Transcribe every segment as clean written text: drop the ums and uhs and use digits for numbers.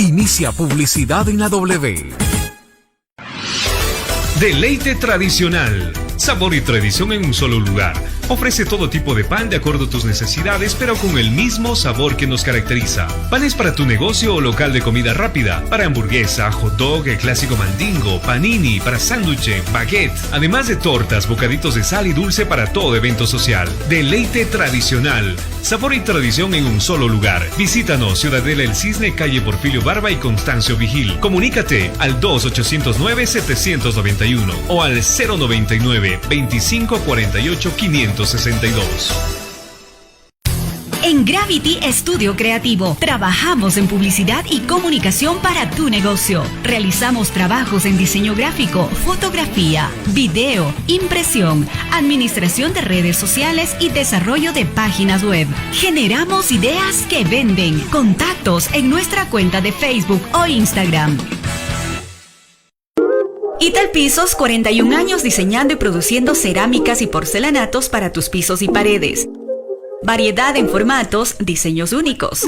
Inicia publicidad en la W. Deleite Tradicional. Sabor y tradición en un solo lugar. Ofrece todo tipo de pan de acuerdo a tus necesidades, pero con el mismo sabor que nos caracteriza. Panes para tu negocio o local de comida rápida, para hamburguesa, hot dog, el clásico mandingo, panini, para sándwich, baguette, además de tortas, bocaditos de sal y dulce para todo evento social. Deleite Tradicional. Sabor y tradición en un solo lugar. Visítanos, Ciudadela El Cisne, calle Porfirio Barba y Constancio Vigil. Comunícate al 2809-791 o al 099-2548-562. En Gravity Estudio Creativo, trabajamos en publicidad y comunicación para tu negocio. Realizamos trabajos en diseño gráfico, fotografía, video, impresión, administración de redes sociales y desarrollo de páginas web. Generamos ideas que venden. Contactos en nuestra cuenta de Facebook o Instagram. Italpisos, 41 años diseñando y produciendo cerámicas y porcelanatos para tus pisos y paredes. Variedad en formatos, diseños únicos.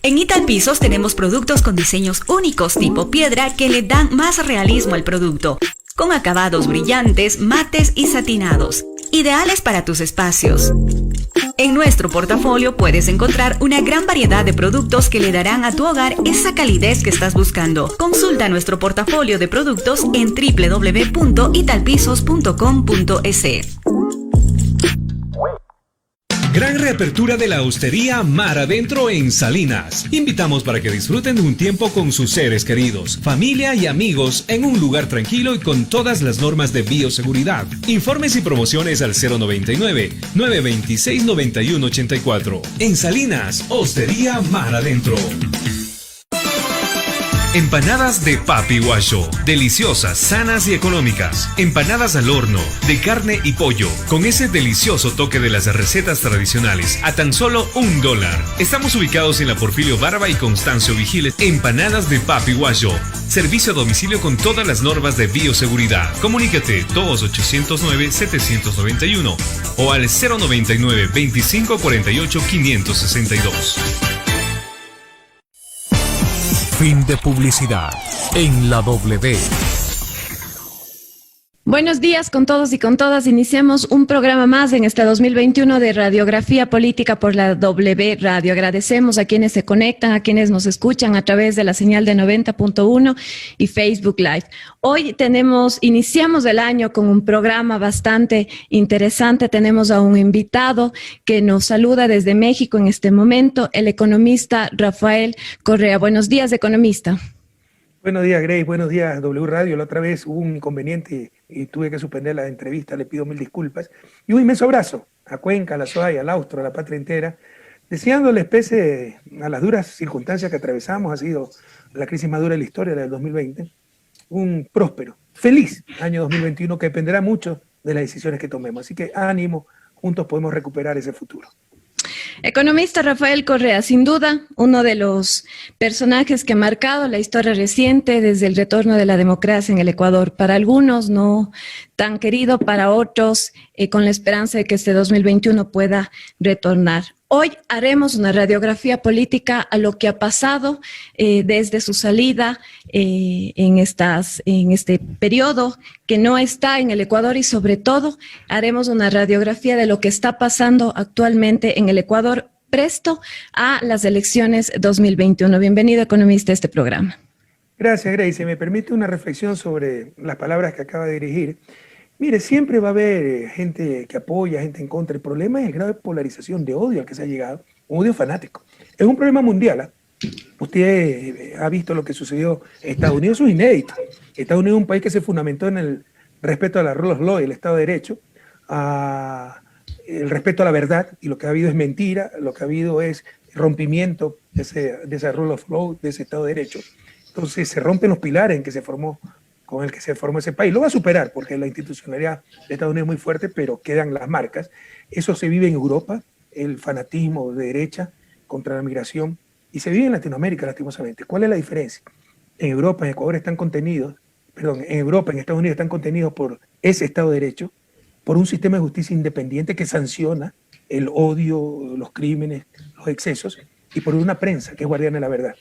En Italpisos tenemos productos con diseños únicos tipo piedra que le dan más realismo al producto, con acabados brillantes, mates y satinados, ideales para tus espacios. En nuestro portafolio puedes encontrar una gran variedad de productos que le darán a tu hogar esa calidez que estás buscando. Consulta nuestro portafolio de productos en www.italpisos.com.es. Gran reapertura de la hostería Mar Adentro en Salinas. Invitamos para que disfruten de un tiempo con sus seres queridos, familia y amigos en un lugar tranquilo y con todas las normas de bioseguridad. Informes y promociones al 099-926-9184. En Salinas, Hostería Mar Adentro. Empanadas de Papi Guacho. Deliciosas, sanas y económicas. Empanadas al horno, de carne y pollo, con ese delicioso toque de las recetas tradicionales, a tan solo $1. Estamos ubicados en la Porfirio Barba y Constancio Vigiles. Empanadas de Papi Guacho. Servicio a domicilio con todas las normas de bioseguridad. Comunícate 2809-791 o al 099-2548-562. Fin de publicidad en la W. Buenos días con todos y con todas. Iniciamos un programa más en este 2021 de Radiografía Política por la W Radio. Agradecemos a quienes se conectan, a quienes nos escuchan a través de la señal de 90.1 y Facebook Live. Hoy iniciamos el año con un programa bastante interesante. Tenemos a un invitado que nos saluda desde México en este momento, el economista Rafael Correa. Buenos días, economista. Buenos días, Grace. Buenos días, W Radio. La otra vez hubo un inconveniente y tuve que suspender la entrevista. Le pido mil disculpas. Y un inmenso abrazo a Cuenca, a la SOAI, al Austro, a la patria entera, deseándole pese a las duras circunstancias que atravesamos, ha sido la crisis más dura de la historia, la del 2020, un próspero, feliz año 2021 que dependerá mucho de las decisiones que tomemos. Así que ánimo, juntos podemos recuperar ese futuro. Economista Rafael Correa, sin duda, uno de los personajes que ha marcado la historia reciente desde el retorno de la democracia en el Ecuador. Para algunos no tan querido, para otros con la esperanza de que este 2021 pueda retornar. Hoy haremos una radiografía política a lo que ha pasado desde su salida en este periodo que no está en el Ecuador y sobre todo haremos una radiografía de lo que está pasando actualmente en el Ecuador presto a las elecciones 2021. Bienvenido, economista, a este programa. Gracias, Grace. Si me permite una reflexión sobre las palabras que acaba de dirigir. Mire, siempre va a haber gente que apoya, gente en contra. El problema es el grado de polarización, de odio al que se ha llegado, un odio fanático. Es un problema mundial, ¿eh? Usted ha visto lo que sucedió en Estados Unidos, eso es inédito. Estados Unidos es un país que se fundamentó en el respeto a la rule of law y el Estado de Derecho, el respeto a la verdad, y lo que ha habido es mentira, lo que ha habido es rompimiento de esa rule of law, de ese Estado de Derecho. Entonces se rompen los pilares en que se formó, con el que se formó ese país. Lo va a superar porque la institucionalidad de Estados Unidos es muy fuerte, pero quedan las marcas. Eso se vive en Europa, el fanatismo de derecha contra la migración, y se vive en Latinoamérica, lastimosamente. ¿Cuál es la diferencia? En Europa, en Ecuador están contenidos, en Europa, en Estados Unidos están contenidos por ese Estado de Derecho, por un sistema de justicia independiente que sanciona el odio, los crímenes, los excesos, y por una prensa que es guardiana de la verdad.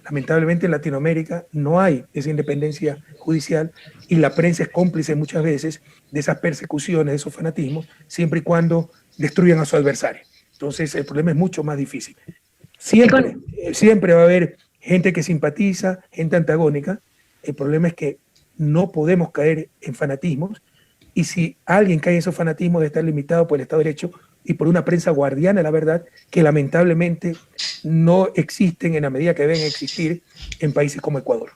Lamentablemente en Latinoamérica no hay esa independencia judicial y la prensa es cómplice muchas veces de esas persecuciones, de esos fanatismos, siempre y cuando destruyan a su adversario. Entonces el problema es mucho más difícil. Siempre va a haber gente que simpatiza, gente antagónica. El problema es que no podemos caer en fanatismos, y si alguien cae en esos fanatismos de estar limitado por el Estado de Derecho y por una prensa guardiana de la verdad, que lamentablemente no existen en la medida que deben existir en países como Ecuador.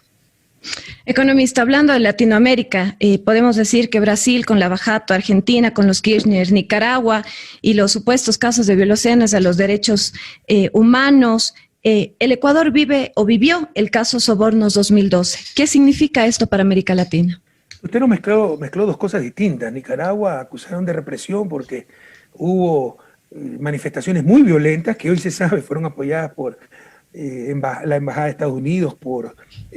Economista, hablando de Latinoamérica, podemos decir que Brasil con Lava Jato, Argentina con los Kirchner, Nicaragua y los supuestos casos de violaciones a los derechos humanos, el Ecuador vive o vivió el caso Sobornos 2012. ¿Qué significa esto para América Latina? Usted no mezcló dos cosas distintas. Nicaragua acusaron de represión porque hubo manifestaciones muy violentas que hoy se sabe fueron apoyadas por la Embajada de Estados Unidos, por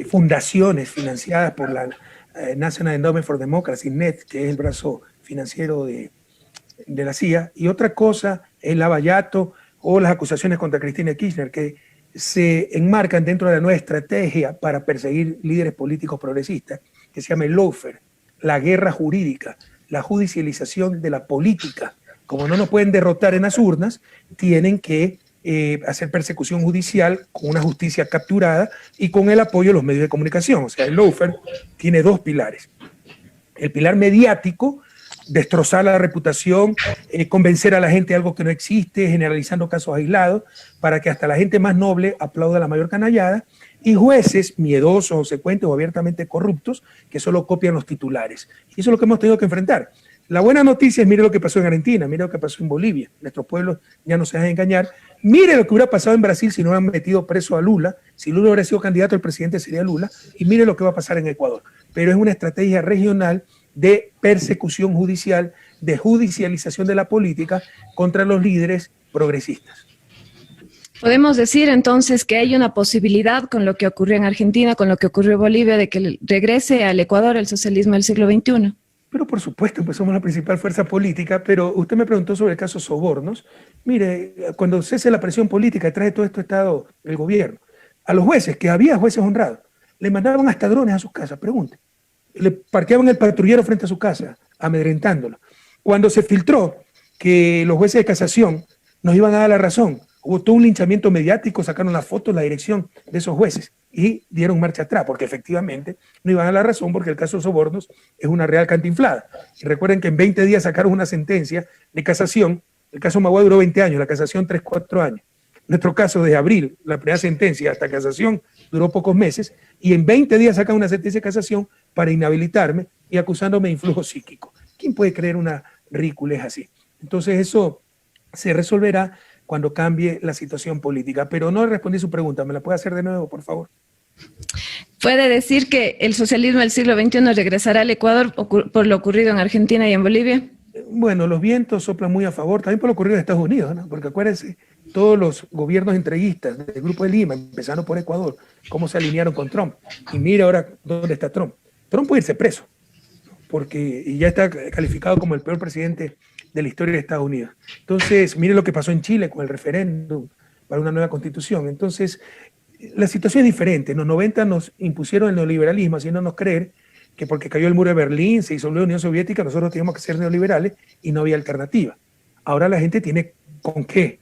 fundaciones financiadas por la National Endowment for Democracy, NED, que es el brazo financiero de la CIA. Y otra cosa es Lava Jato o las acusaciones contra Cristina Kirchner, que se enmarcan dentro de la nueva estrategia para perseguir líderes políticos progresistas, que se llama el lawfare, la guerra jurídica, la judicialización de la política. Como no nos pueden derrotar en las urnas, tienen que hacer persecución judicial con una justicia capturada y con el apoyo de los medios de comunicación. O sea, el lawfare tiene dos pilares. El pilar mediático, destrozar la reputación, convencer a la gente de algo que no existe, generalizando casos aislados, para que hasta la gente más noble aplauda la mayor canallada, y jueces miedosos, consecuentes o abiertamente corruptos que solo copian los titulares. Y eso es lo que hemos tenido que enfrentar. La buena noticia es, mire lo que pasó en Argentina, mire lo que pasó en Bolivia. Nuestros pueblos ya no se dejan engañar. Mire lo que hubiera pasado en Brasil si no hubieran metido preso a Lula. Si Lula hubiera sido candidato, el presidente sería Lula. Y mire lo que va a pasar en Ecuador. Pero es una estrategia regional de persecución judicial, de judicialización de la política contra los líderes progresistas. Podemos decir entonces que hay una posibilidad con lo que ocurrió en Argentina, con lo que ocurrió en Bolivia, de que regrese al Ecuador el socialismo del siglo XXI. Pero por supuesto, pues somos la principal fuerza política, pero usted me preguntó sobre el caso Sobornos. Mire, cuando cese la presión política detrás de todo esto estado el gobierno, a los jueces, que había jueces honrados, le mandaban hasta drones a sus casas, pregunte. Le parqueaban el patrullero frente a su casa, amedrentándolo. Cuando se filtró que los jueces de casación nos iban a dar la razón, hubo todo un linchamiento mediático, sacaron las fotos, la dirección de esos jueces y dieron marcha atrás, porque efectivamente no iban a dar la razón, porque el caso de Sobornos es una real cantinflada. Y recuerden que en 20 días sacaron una sentencia de casación. El caso Magua duró 20 años, la casación 3-4 años. Nuestro caso de abril, la primera sentencia, hasta casación, duró pocos meses, y en 20 días sacan una sentencia de casación para inhabilitarme y acusándome de influjo psíquico. ¿Quién puede creer una ridiculez así? Entonces eso se resolverá cuando cambie la situación política. Pero no respondí su pregunta, ¿me la puede hacer de nuevo, por favor? ¿Puede decir que el socialismo del siglo XXI regresará al Ecuador por lo ocurrido en Argentina y en Bolivia? Bueno, los vientos soplan muy a favor, también por lo ocurrido en Estados Unidos, ¿no? Porque acuérdense, todos los gobiernos entreguistas del Grupo de Lima, empezando por Ecuador, cómo se alinearon con Trump. Y mira ahora dónde está Trump. Trump puede irse preso, porque ya está calificado como el peor presidente de la historia de Estados Unidos. Entonces, mire lo que pasó en Chile con el referéndum para una nueva constitución. Entonces, la situación es diferente. En los 90 nos impusieron el neoliberalismo, haciéndonos creer que porque cayó el muro de Berlín, se disolvió la Unión Soviética, nosotros teníamos que ser neoliberales y no había alternativa. Ahora la gente tiene con qué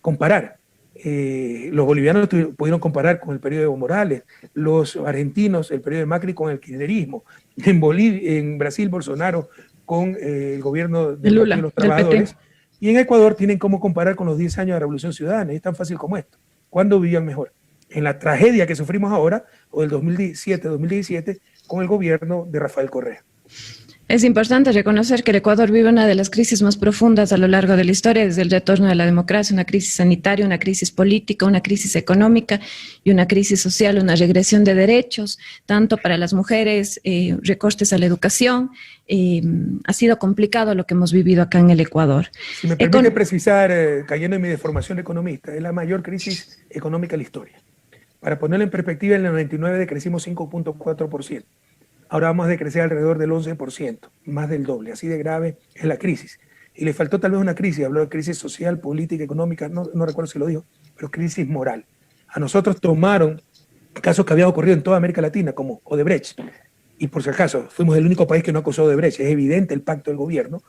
comparar. Los bolivianos pudieron comparar con el periodo de Evo Morales, los argentinos el periodo de Macri con el kirchnerismo, en Brasil Bolsonaro con el gobierno de Lula, los trabajadores, y en Ecuador tienen cómo comparar con los 10 años de la Revolución Ciudadana. Es tan fácil como esto. ¿Cuándo vivían mejor? ¿En la tragedia que sufrimos ahora o del 2017 con el gobierno de Rafael Correa? Es importante reconocer que el Ecuador vive una de las crisis más profundas a lo largo de la historia, desde el retorno de la democracia, una crisis sanitaria, una crisis política, una crisis económica y una crisis social, una regresión de derechos, tanto para las mujeres, recortes a la educación. Ha sido complicado lo que hemos vivido acá en el Ecuador. Si me permite precisar, cayendo en mi deformación de economista, es la mayor crisis económica de la historia. Para ponerlo en perspectiva, en el 99 decrecimos 5.4%. Ahora vamos a decrecer alrededor del 11%, más del doble. Así de grave es la crisis. Y le faltó tal vez una crisis, habló de crisis social, política, económica, no recuerdo si lo dijo, pero crisis moral. A nosotros tomaron casos que habían ocurrido en toda América Latina, como Odebrecht. Y por si acaso, fuimos el único país que no acusó a Odebrecht. Es evidente el pacto del gobierno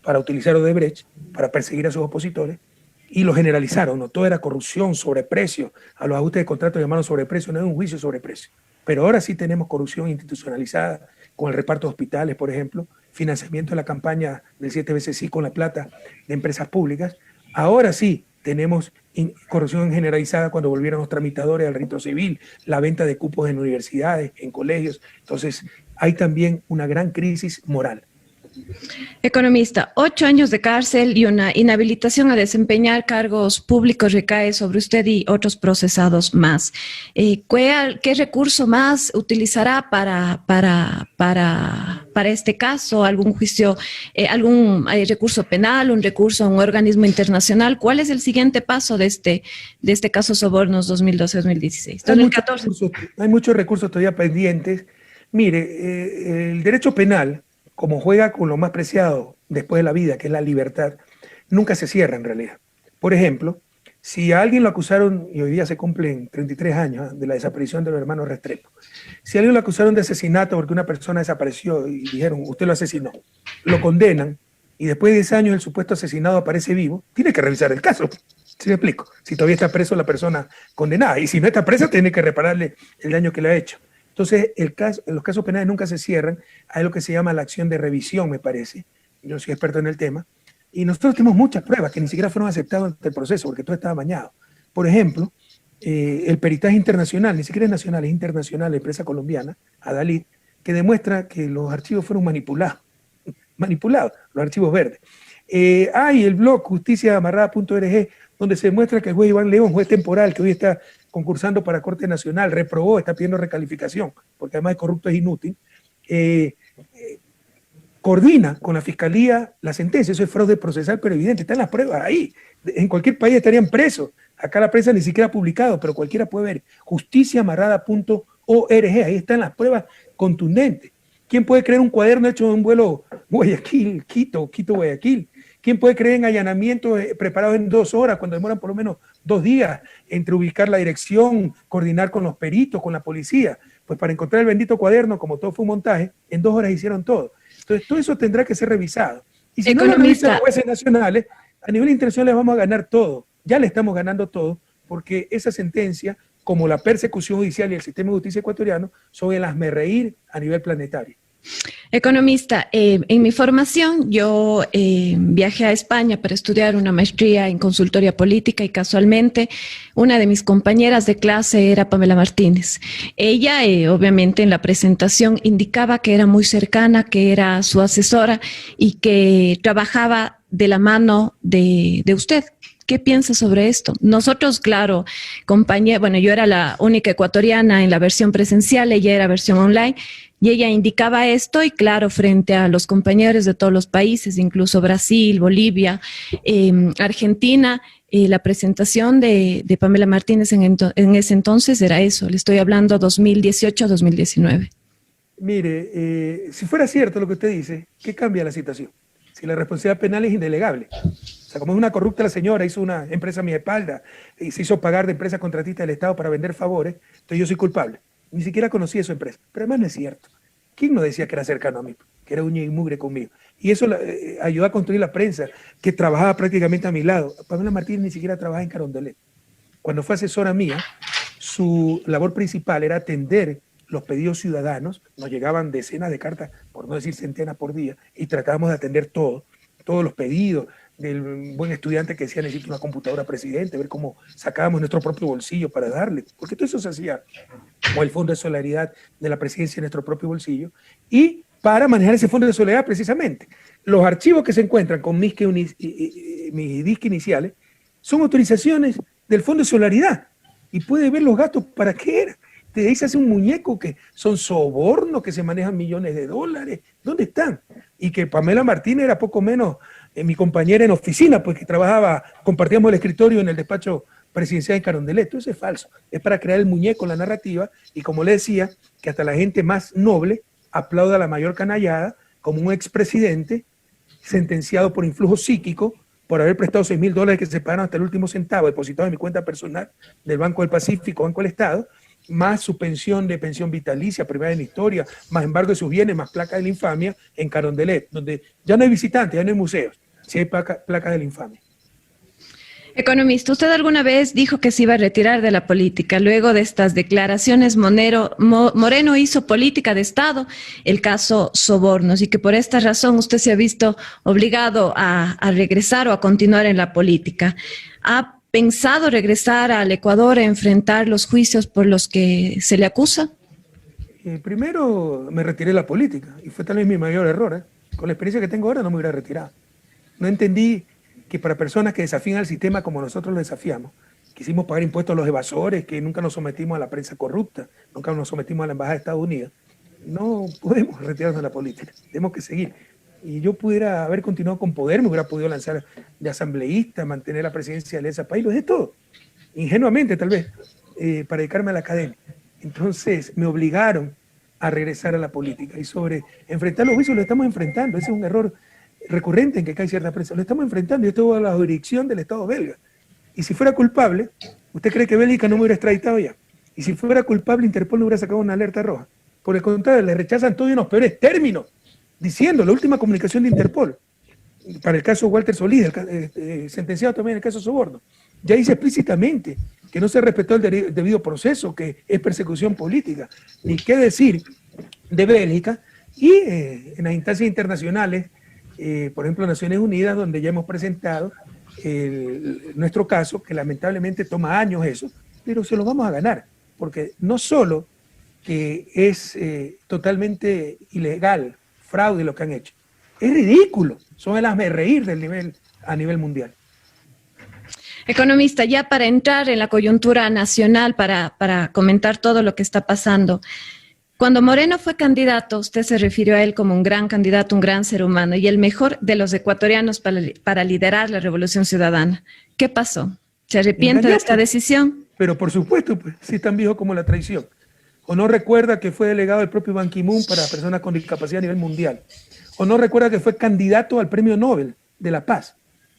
para utilizar Odebrecht, para perseguir a sus opositores, y lo generalizaron, ¿no? Todo era corrupción, sobreprecio, a los ajustes de contrato llamaron sobreprecio, no es un juicio sobreprecio. Pero ahora sí tenemos corrupción institucionalizada, con el reparto de hospitales, por ejemplo, financiamiento de la campaña del 7 veces sí con la plata de empresas públicas. Ahora sí tenemos corrupción generalizada cuando volvieron los tramitadores al rito civil, la venta de cupos en universidades, en colegios. Entonces, hay también una gran crisis moral. Economista, 8 años de cárcel y una inhabilitación a desempeñar cargos públicos recae sobre usted y otros procesados más. ¿Qué recurso más utilizará para este caso? ¿Algún juicio, algún recurso penal, un recurso a un organismo internacional? ¿Cuál es el siguiente paso de este caso Sobornos 2012-2016? 2014. Hay muchos recursos todavía pendientes. Mire, el derecho penal, como juega con lo más preciado después de la vida, que es la libertad, nunca se cierra en realidad. Por ejemplo, si a alguien lo acusaron, y hoy día se cumplen 33 años de la desaparición de los hermanos Restrepo, si a alguien lo acusaron de asesinato porque una persona desapareció y dijeron, usted lo asesinó, lo condenan, y después de 10 años el supuesto asesinado aparece vivo, tiene que revisar el caso. ¿Sí me explico? Si todavía está preso la persona condenada, y si no está presa, tiene que repararle el daño que le ha hecho. Entonces, los casos penales nunca se cierran. Hay lo que se llama la acción de revisión, me parece. Yo soy experto en el tema. Y nosotros tenemos muchas pruebas que ni siquiera fueron aceptadas ante el proceso porque todo estaba amañado. Por ejemplo, el peritaje internacional, ni siquiera es nacional, es internacional, la empresa colombiana, Adalid, que demuestra que los archivos fueron manipulados, los archivos verdes. Hay el blog justiciaamarrada.org, donde se demuestra que el juez Iván León, juez temporal, que hoy está concursando para Corte Nacional, reprobó, está pidiendo recalificación, porque además de corrupto es inútil, coordina con la Fiscalía la sentencia. Eso es fraude procesal, pero evidente, están las pruebas ahí. En cualquier país estarían presos. Acá la prensa ni siquiera ha publicado, pero cualquiera puede ver. Justiciaamarrada.org, ahí están las pruebas contundentes. ¿Quién puede creer un cuaderno hecho en un vuelo Guayaquil, Quito, Guayaquil? ¿Quién puede creer en allanamientos preparados en 2 horas cuando demoran por lo menos 2 días entre ubicar la dirección, coordinar con los peritos, con la policía? Pues para encontrar el bendito cuaderno, como todo fue un montaje, en 2 horas hicieron todo. Entonces todo eso tendrá que ser revisado. Y si no lo revisan los jueces nacionales, a nivel internacional les vamos a ganar todo. Ya le estamos ganando todo, porque esa sentencia, como la persecución judicial y el sistema de justicia ecuatoriano, son el hazmerreír a nivel planetario. Economista, en mi formación yo viajé a España para estudiar una maestría en consultoría política y casualmente una de mis compañeras de clase era Pamela Martínez. Ella obviamente en la presentación indicaba que era muy cercana, que era su asesora y que trabajaba de la mano de usted. ¿Qué piensa sobre esto? Nosotros, claro, bueno, yo era la única ecuatoriana en la versión presencial, ella era versión online, y ella indicaba esto, y claro, frente a los compañeros de todos los países, incluso Brasil, Bolivia, Argentina, la presentación de Pamela Martínez en ese entonces era eso, le estoy hablando 2018-2019. Mire, si fuera cierto lo que usted dice, ¿qué cambia la situación? Si la responsabilidad penal es indelegable. O sea, como es una corrupta la señora, hizo una empresa a mi espalda y se hizo pagar de empresa contratista del Estado para vender favores, entonces yo soy culpable. Ni siquiera conocí a su empresa. Pero además no es cierto. ¿Quién no decía que era cercano a mí? Que era uña y mugre conmigo. Y eso ayudó a construir la prensa, que trabajaba prácticamente a mi lado. Pamela Martínez ni siquiera trabajaba en Carondelet. Cuando fue asesora mía, su labor principal era atender los pedidos ciudadanos. Nos llegaban decenas de cartas, por no decir centenas por día, y tratábamos de atender todos los pedidos del buen estudiante que decía necesito una computadora presidente, ver cómo sacábamos nuestro propio bolsillo para darle, porque todo eso se hacía como el Fondo de Solidaridad de la Presidencia en nuestro propio bolsillo, y para manejar ese Fondo de Solidaridad precisamente, los archivos que se encuentran con mis disques iniciales son autorizaciones del Fondo de Solidaridad, y puede ver los gastos para qué era. De ahí se hace un muñeco que son sobornos, que se manejan millones de dólares. ¿Dónde están? Y que Pamela Martínez era poco menos mi compañera en oficina, pues que compartíamos el escritorio en el despacho presidencial de Carondelet. Todo eso es falso. Es para crear el muñeco, la narrativa, y como le decía, que hasta la gente más noble aplauda la mayor canallada, como un expresidente sentenciado por influjo psíquico, por haber prestado $6,000 que se pagaron hasta el último centavo, depositado en mi cuenta personal del Banco del Pacífico, Banco del Estado, más su pensión de pensión vitalicia, primera en la historia, más embargo de sus bienes, más placa de la infamia en Carondelet, donde ya no hay visitantes, ya no hay museos, sí hay placa de la infamia. Economista, usted alguna vez dijo que se iba a retirar de la política. Luego de estas declaraciones, Moreno hizo política de Estado, el caso Sobornos, y que por esta razón usted se ha visto obligado a regresar o a continuar en la política. ¿Ha pensado regresar al Ecuador a enfrentar los juicios por los que se le acusa? Primero me retiré de la política y fue tal vez mi mayor error. Con la experiencia que tengo ahora no me hubiera retirado. No entendí que para personas que desafían al sistema como nosotros lo desafiamos, quisimos pagar impuestos a los evasores, que nunca nos sometimos a la prensa corrupta, nunca nos sometimos a la Embajada de Estados Unidos, no podemos retirarnos de la política, tenemos que seguir. Y yo pudiera haber continuado con poder, me hubiera podido lanzar de asambleísta, mantener la presidencia de ese país, lo dejé todo, ingenuamente tal vez, para dedicarme a la academia. Entonces me obligaron a regresar a la política y sobre enfrentar los juicios lo estamos enfrentando, ese es un error recurrente en que cae cierta prensa, lo estamos enfrentando, yo estoy bajo la jurisdicción del Estado belga. Y si fuera culpable, ¿usted cree que Bélgica no me hubiera extraditado ya? Y si fuera culpable, Interpol no hubiera sacado una alerta roja. Por el contrario, le rechazan todo en los peores términos, diciendo la última comunicación de Interpol, para el caso Walter Solís, sentenciado también en el caso Soborno, ya dice explícitamente que no se respetó el debido proceso, que es persecución política. Ni qué decir de Bélgica y en las instancias internacionales, por ejemplo, Naciones Unidas, donde ya hemos presentado nuestro caso, que lamentablemente toma años eso, pero se lo vamos a ganar, porque no solo que es totalmente ilegal, fraude lo que han hecho, es ridículo, son el hazmerreír a nivel mundial. Economista, ya para entrar en la coyuntura nacional, para comentar todo lo que está pasando, cuando Moreno fue candidato, usted se refirió a él como un gran candidato, un gran ser humano y el mejor de los ecuatorianos para liderar la revolución ciudadana. ¿Qué pasó? ¿Se arrepiente de esta decisión? Pero por supuesto, pues, si es tan viejo como la traición. ¿O no recuerda que fue delegado del propio Ban Ki-moon para personas con discapacidad a nivel mundial? ¿O no recuerda que fue candidato al Premio Nobel de la Paz?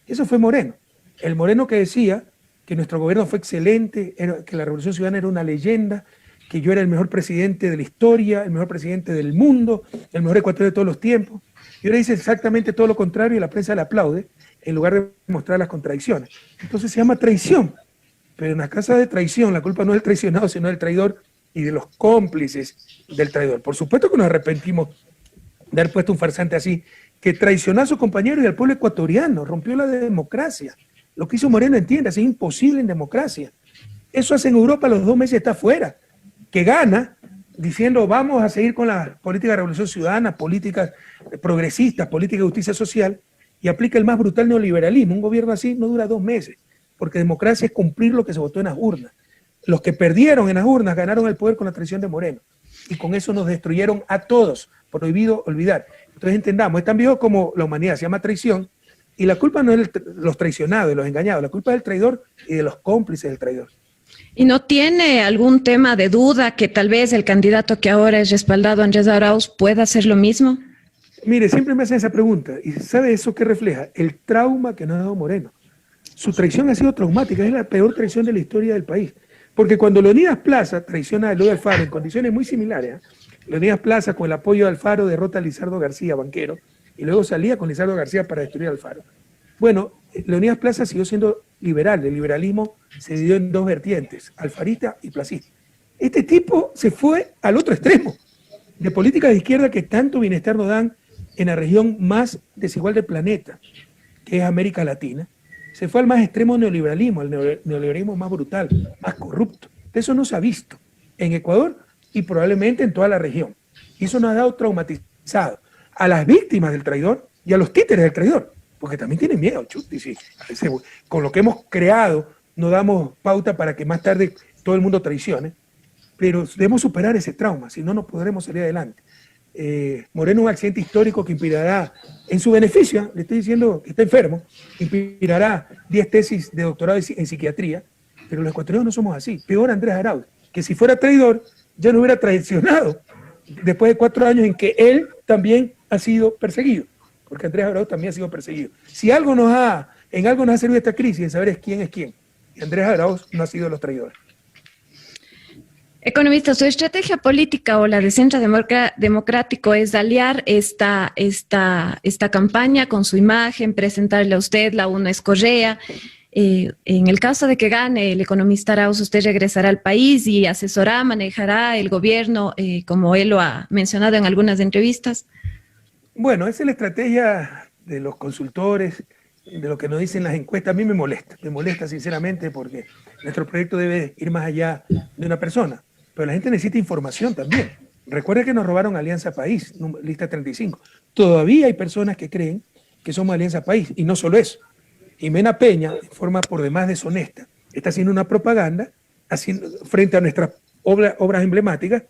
Eso fue Moreno. El Moreno que decía que nuestro gobierno fue excelente, que la revolución ciudadana era una leyenda, que yo era el mejor presidente de la historia, el mejor presidente del mundo, el mejor ecuatoriano de todos los tiempos. Y ahora dice exactamente todo lo contrario y la prensa le aplaude en lugar de mostrar las contradicciones. Entonces se llama traición. Pero en las casas de traición la culpa no es del traicionado, sino del traidor y de los cómplices del traidor. Por supuesto que nos arrepentimos de haber puesto un farsante así, que traicionó a su compañero y al pueblo ecuatoriano, rompió la democracia. Lo que hizo Moreno, entiendas, es imposible en democracia. Eso hace en Europa, a los 2 meses está fuera. Que gana diciendo vamos a seguir con la política de revolución ciudadana, políticas progresistas, política de justicia social, y aplica el más brutal neoliberalismo. Un gobierno así no dura 2 meses, porque democracia es cumplir lo que se votó en las urnas. Los que perdieron en las urnas ganaron el poder con la traición de Moreno, y con eso nos destruyeron a todos. Prohibido olvidar. Entonces entendamos, es tan viejo como la humanidad, se llama traición, y la culpa no es de los traicionados y los engañados, la culpa es del traidor y de los cómplices del traidor. ¿Y no tiene algún tema de duda que tal vez el candidato que ahora es respaldado, Andrés Arauz, pueda hacer lo mismo? Mire, siempre me hacen esa pregunta, y ¿sabe eso qué refleja? El trauma que nos ha dado Moreno. Su traición ha sido traumática, es la peor traición de la historia del país. Porque cuando Leonidas Plaza traiciona a Eloy Alfaro en condiciones muy similares, Leonidas Plaza con el apoyo de Alfaro derrota a Lizardo García, banquero, y luego salía con Lizardo García para destruir a Alfaro. Bueno, Leonidas Plaza siguió siendo liberal, el liberalismo se dividió en 2 vertientes, alfarista y placista. Este tipo se fue al otro extremo, de políticas de izquierda que tanto bienestar nos dan en la región más desigual del planeta, que es América Latina. Se fue al más extremo neoliberalismo, el neoliberalismo más brutal, más corrupto. Eso no se ha visto en Ecuador y probablemente en toda la región. Y eso nos ha dado traumatizado a las víctimas del traidor y a los títeres del traidor, porque también tienen miedo, chuti, sí. Con lo que hemos creado no damos pauta para que más tarde todo el mundo traicione, pero debemos superar ese trauma, si no, no podremos salir adelante. Moreno es un accidente histórico que inspirará, en su beneficio, le estoy diciendo que está enfermo, inspirará 10 tesis de doctorado en psiquiatría, pero los ecuatorianos no somos así. Peor Andrés Arauz, que si fuera traidor ya no hubiera traicionado después de 4 años en que él también ha sido perseguido, porque Andrés Arauz también ha sido perseguido. Si en algo nos ha servido esta crisis, en saber quién es quién, y Andrés Arauz no ha sido los traidores. Economista, su estrategia política o la de Centro Democrático es aliar esta campaña con su imagen, presentarle a usted, la una es Correa. En el caso de que gane el economista Arauz, usted regresará al país y asesorará, manejará el gobierno, como él lo ha mencionado en algunas entrevistas. Bueno, esa es la estrategia de los consultores, de lo que nos dicen las encuestas. A mí me molesta sinceramente, porque nuestro proyecto debe ir más allá de una persona, pero la gente necesita información también. Recuerda que nos robaron Alianza País, lista 35. Todavía hay personas que creen que somos Alianza País, y no solo eso. Jimena Peña, de forma por demás deshonesta, está haciendo una propaganda frente a nuestras obras emblemáticas,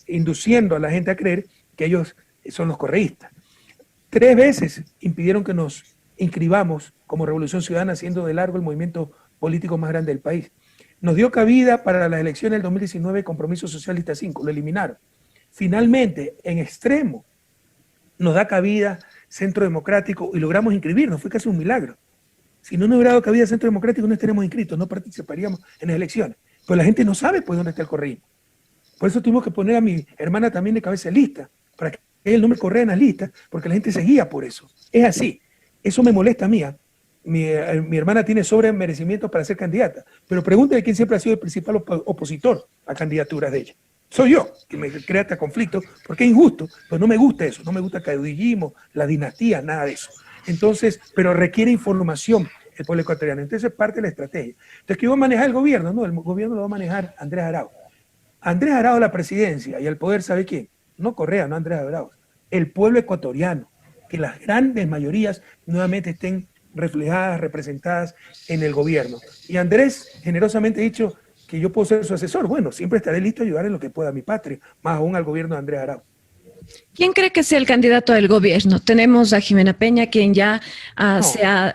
induciendo a la gente a creer que ellos son los correístas. 3 veces impidieron que nos inscribamos como Revolución Ciudadana, siendo de largo el movimiento político más grande del país. Nos dio cabida para las elecciones del 2019 Compromiso Social Lista 5, lo eliminaron. Finalmente, en extremo, nos da cabida Centro Democrático y logramos inscribirnos, fue casi un milagro. Si no nos hubiera dado cabida Centro Democrático, no estaríamos inscritos, no participaríamos en las elecciones. Pero la gente no sabe pues dónde está el correísmo. Por eso tuvimos que poner a mi hermana también de cabeza de lista, para que el nombre Correa en las listas, porque la gente se guía por eso. Es así. Eso me molesta a mí. Mi hermana tiene sobremerecimientos para ser candidata, pero pregúntale quién siempre ha sido el principal opositor a candidaturas de ella. Soy yo, que me crea este conflicto, porque es injusto, pero no me gusta eso, no me gusta el caudillismo, la dinastía, nada de eso. Entonces, pero requiere información el pueblo ecuatoriano. Entonces es parte de la estrategia. Entonces, ¿qué va a manejar el gobierno? No, el gobierno lo va a manejar Andrés Arauz. Andrés Arauz a la presidencia y al poder, ¿sabe quién? No Correa, no Andrés Arauz. El pueblo ecuatoriano, que las grandes mayorías nuevamente estén reflejadas, representadas en el gobierno. Y Andrés generosamente ha dicho que yo puedo ser su asesor. Bueno, siempre estaré listo a ayudar en lo que pueda a mi patria, más aún al gobierno de Andrés Arauz. ¿Quién cree que sea el candidato del gobierno? Tenemos a Jimena Peña, quien ya se ha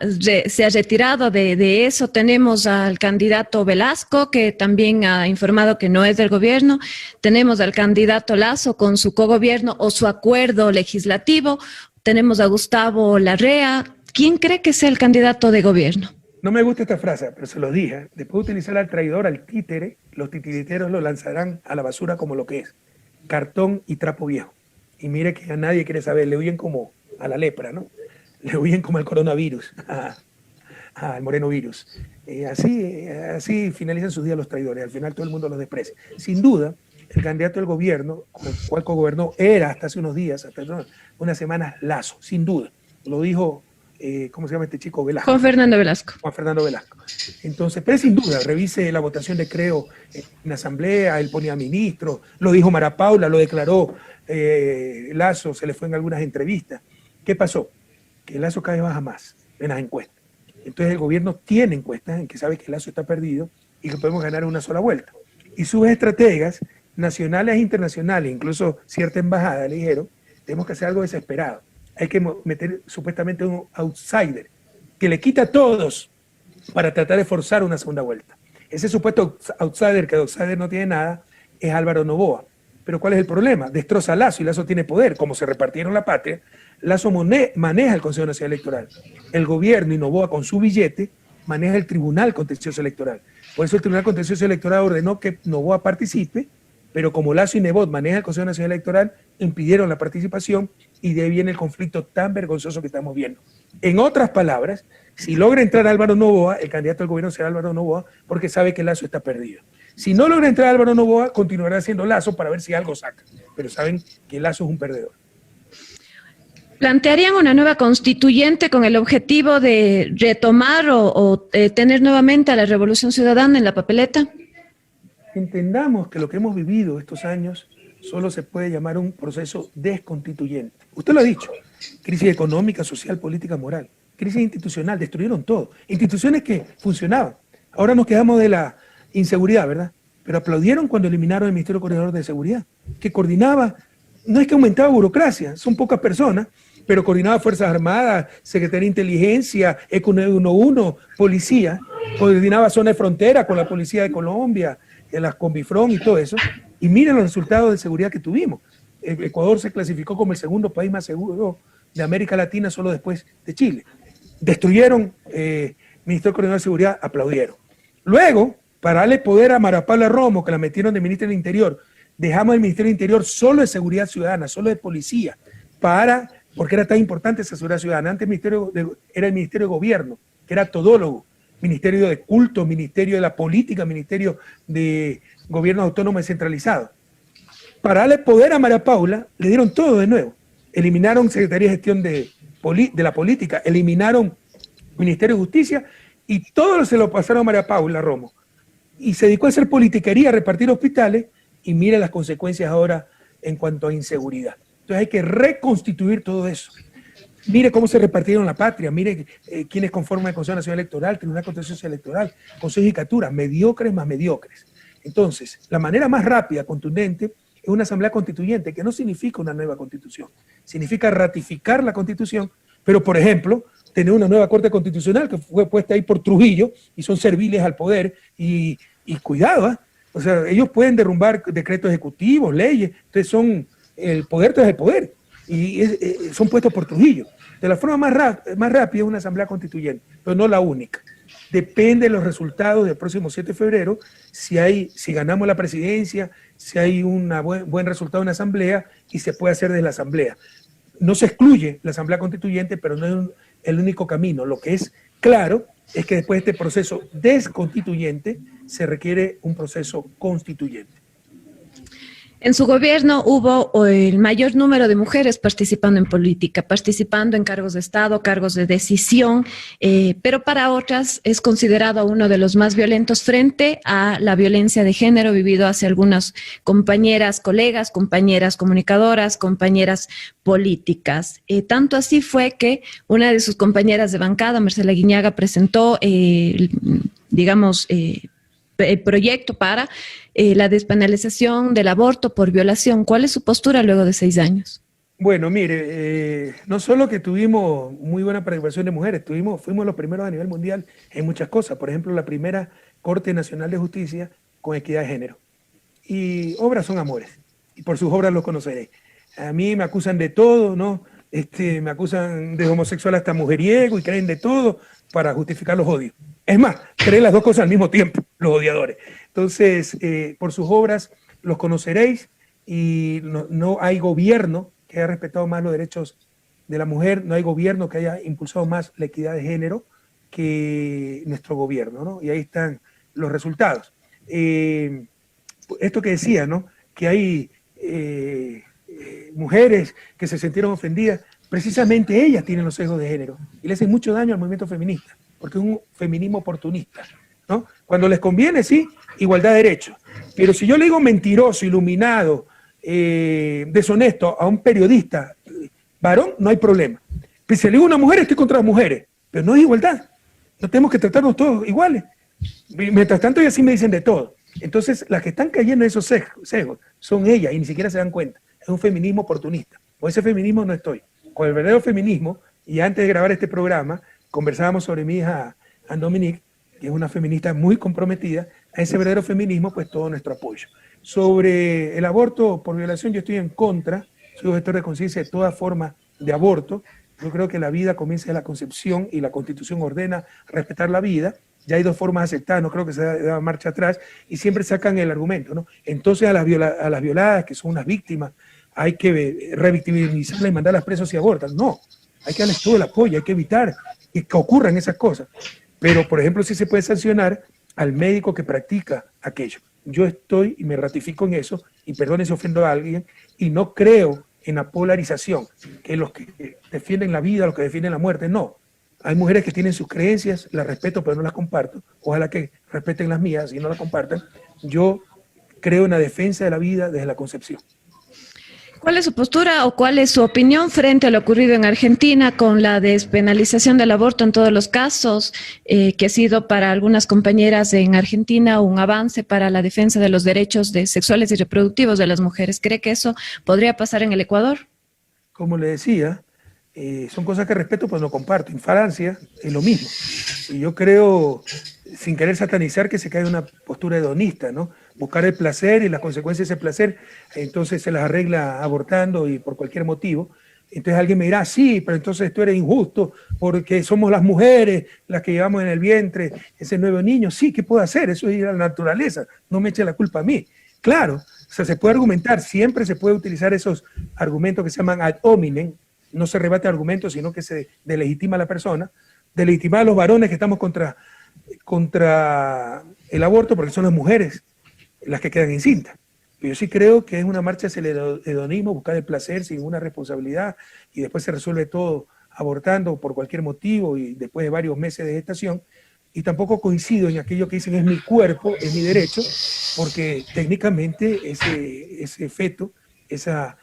retirado de eso. Tenemos al candidato Velasco, que también ha informado que no es del gobierno. Tenemos al candidato Lasso con su cogobierno o su acuerdo legislativo. Tenemos a Gustavo Larrea. ¿Quién cree que sea el candidato de gobierno? No me gusta esta frase, pero se lo dije. Después de utilizar al traidor, al títere, los titiriteros lo lanzarán a la basura como lo que es: cartón y trapo viejo. Y mire que a nadie quiere saber, le huyen como a la lepra, ¿no? Le huyen como al coronavirus, al morenovirus. Así finalizan sus días los traidores, al final todo el mundo los desprecia. Sin duda, el candidato del gobierno, con el cual cogobernó, era hasta hace unos días, unas semanas, Lasso, sin duda. Lo dijo, ¿cómo se llama este chico? Velasco. Juan Fernando Velasco. Juan Fernando Velasco. Entonces, pero sin duda, revise la votación de Creo en asamblea, él ponía ministro, lo dijo Mara Paula, lo declaró Lasso, se le fue en algunas entrevistas. ¿Qué pasó? Que Lasso cada vez baja más en las encuestas. Entonces el gobierno tiene encuestas en que sabe que Lasso está perdido y que podemos ganar una sola vuelta. Y sus estrategas nacionales e internacionales, incluso cierta embajada, le dijeron, tenemos que hacer algo desesperado. Hay que meter supuestamente un outsider que le quita a todos para tratar de forzar una segunda vuelta. Ese supuesto outsider, que de outsider no tiene nada, es Álvaro Noboa. Pero ¿cuál es el problema? Destroza a Lasso y Lasso tiene poder. Como se repartieron la patria, Lasso maneja el Consejo Nacional Electoral. El gobierno y Noboa con su billete maneja el Tribunal Contencioso Electoral. Por eso el Tribunal Contencioso Electoral ordenó que Noboa participe, pero como Lasso y Nebot manejan el Consejo Nacional Electoral, impidieron la participación y de ahí viene el conflicto tan vergonzoso que estamos viendo. En otras palabras, si logra entrar Álvaro Noboa, el candidato al gobierno será Álvaro Noboa, porque sabe que Lasso está perdido. Si no logra entrar Álvaro Noboa, continuará haciendo Lasso para ver si algo saca. Pero saben que Lasso es un perdedor. ¿Plantearían una nueva constituyente con el objetivo de retomar o tener nuevamente a la Revolución Ciudadana en la papeleta? Entendamos que lo que hemos vivido estos años solo se puede llamar un proceso desconstituyente. Usted lo ha dicho: crisis económica, social, política, moral, crisis institucional, destruyeron todo. Instituciones que funcionaban. Ahora nos quedamos de la inseguridad, ¿verdad? Pero aplaudieron cuando eliminaron el Ministerio Coordinador de Seguridad, que coordinaba, no es que aumentaba burocracia, son pocas personas, pero coordinaba Fuerzas Armadas, Secretaría de Inteligencia, ECO 911, Policía, coordinaba zona de frontera con la Policía de Colombia, las Combifrón y todo eso. Y miren los resultados de seguridad que tuvimos. Ecuador se clasificó como el segundo país más seguro de América Latina, solo después de Chile. Destruyeron Ministerio Coordinador de Seguridad, aplaudieron. Luego para darle poder a María Paula Romo, que la metieron de ministra del Interior, dejamos el Ministerio del Interior solo de seguridad ciudadana, solo de policía, porque era tan importante esa seguridad ciudadana. Antes era el Ministerio de Gobierno, que era todólogo, Ministerio de Culto, Ministerio de la Política, Ministerio de Gobierno Autónomo Descentralizado. Para darle poder a María Paula, le dieron todo de nuevo. Eliminaron Secretaría de Gestión de la Política, eliminaron Ministerio de Justicia y todo se lo pasaron a María Paula Romo. Y se dedicó a hacer politiquería, a repartir hospitales, y mire las consecuencias ahora en cuanto a inseguridad. Entonces hay que reconstituir todo eso. Mire cómo se repartieron la patria, mire quiénes conforman el Consejo Nacional Electoral, Tribunal de Contencioso Electoral, Consejo de Judicatura, mediocres más mediocres. Entonces, la manera más rápida, contundente, es una asamblea constituyente, que no significa una nueva constitución, significa ratificar la constitución, pero por ejemplo, tener una nueva Corte Constitucional que fue puesta ahí por Trujillo y son serviles al poder y cuidado, ¿eh? O sea, ellos pueden derrumbar decretos ejecutivos, leyes, entonces el poder tras el poder, y son puestos por Trujillo. De la forma más rápida es una asamblea constituyente, pero no la única. Depende de los resultados del próximo 7 de febrero, si ganamos la presidencia, si hay un buen resultado en la asamblea y se puede hacer desde la asamblea. No se excluye la asamblea constituyente, pero no es el único camino. Lo que es claro es que después de este proceso desconstituyente se requiere un proceso constituyente. En su gobierno hubo el mayor número de mujeres participando en política, participando en cargos de Estado, cargos de decisión, pero para otras es considerado uno de los más violentos frente a la violencia de género vivido hacia algunas compañeras, colegas, compañeras comunicadoras, compañeras políticas. Tanto así fue que una de sus compañeras de bancada, Marcela Guiñaga, presentó, el proyecto para la despenalización del aborto por violación. ¿Cuál es su postura luego de 6 años? Bueno, mire, no solo que tuvimos muy buena participación de mujeres, fuimos los primeros a nivel mundial en muchas cosas. Por ejemplo, la primera Corte Nacional de Justicia con equidad de género. Y obras son amores, y por sus obras los conoceréis. A mí me acusan de todo, ¿no? Me acusan de homosexual hasta mujeriego y creen de todo para justificar los odios. Es más, creen las dos cosas al mismo tiempo, los odiadores. Entonces, por sus obras los conoceréis, y no hay gobierno que haya respetado más los derechos de la mujer, no hay gobierno que haya impulsado más la equidad de género que nuestro gobierno, ¿no? Y ahí están los resultados. Esto que decía, ¿no? Que hay mujeres que se sintieron ofendidas, precisamente ellas tienen los sesgos de género y le hacen mucho daño al movimiento feminista, porque es un feminismo oportunista, ¿no? Cuando les conviene, sí, igualdad de derechos. Pero si yo le digo mentiroso, iluminado, deshonesto a un periodista varón, no hay problema. Pero si le digo a una mujer, estoy contra las mujeres, pero no es igualdad. No tenemos que tratarnos todos iguales. Mientras tanto, ellas sí me dicen de todo. Entonces, las que están cayendo en esos sesgos son ellas y ni siquiera se dan cuenta. Es un feminismo oportunista. Con ese feminismo no estoy. Con el verdadero feminismo, y antes de grabar este programa, conversábamos sobre mi hija Anne Dominique, que es una feminista muy comprometida. A ese verdadero feminismo, pues todo nuestro apoyo. Sobre el aborto por violación, yo estoy en contra, soy objetor de conciencia de toda forma de aborto. Yo creo que la vida comienza de la concepción y la Constitución ordena respetar la vida. Ya hay dos formas aceptadas, no creo que se da marcha atrás, y siempre sacan el argumento, ¿no? Entonces a las violadas, que son unas víctimas, hay que revictimizarlas y mandarlas presas si abortan. No, hay que darles todo el apoyo, hay que evitar que ocurran esas cosas. Pero, por ejemplo, sí se puede sancionar al médico que practica aquello. Yo estoy y me ratifico en eso, y perdone si ofendo a alguien, y no creo en la polarización, que los que defienden la vida, los que defienden la muerte, no. Hay mujeres que tienen sus creencias, las respeto, pero no las comparto. Ojalá que respeten las mías y no las compartan. Yo creo en la defensa de la vida desde la concepción. ¿Cuál es su postura o cuál es su opinión frente a lo ocurrido en Argentina con la despenalización del aborto en todos los casos, que ha sido para algunas compañeras en Argentina un avance para la defensa de los derechos sexuales y reproductivos de las mujeres? ¿Cree que eso podría pasar en el Ecuador? Como le decía, son cosas que respeto, pero no comparto. En Francia es lo mismo. Y yo creo, sin querer satanizar, que se cae en una postura hedonista, ¿no? Buscar el placer y las consecuencias de ese placer, entonces se las arregla abortando y por cualquier motivo. Entonces alguien me dirá, sí, pero entonces tú eres injusto porque somos las mujeres las que llevamos en el vientre ese nuevo niño. Sí, ¿qué puedo hacer? Eso es ir a la naturaleza, no me eche la culpa a mí. Claro, o sea, se puede argumentar, siempre se puede utilizar esos argumentos que se llaman ad hominem, no se rebate argumentos, sino que se delegitima a la persona, delegitima a los varones que estamos contra el aborto porque son las mujeres las que quedan encintas. Yo sí creo que es una marcha hacia el hedonismo, buscar el placer sin una responsabilidad y después se resuelve todo abortando por cualquier motivo y después de varios meses de gestación. Y tampoco coincido en aquello que dicen es mi cuerpo, es mi derecho, porque técnicamente ese feto, esa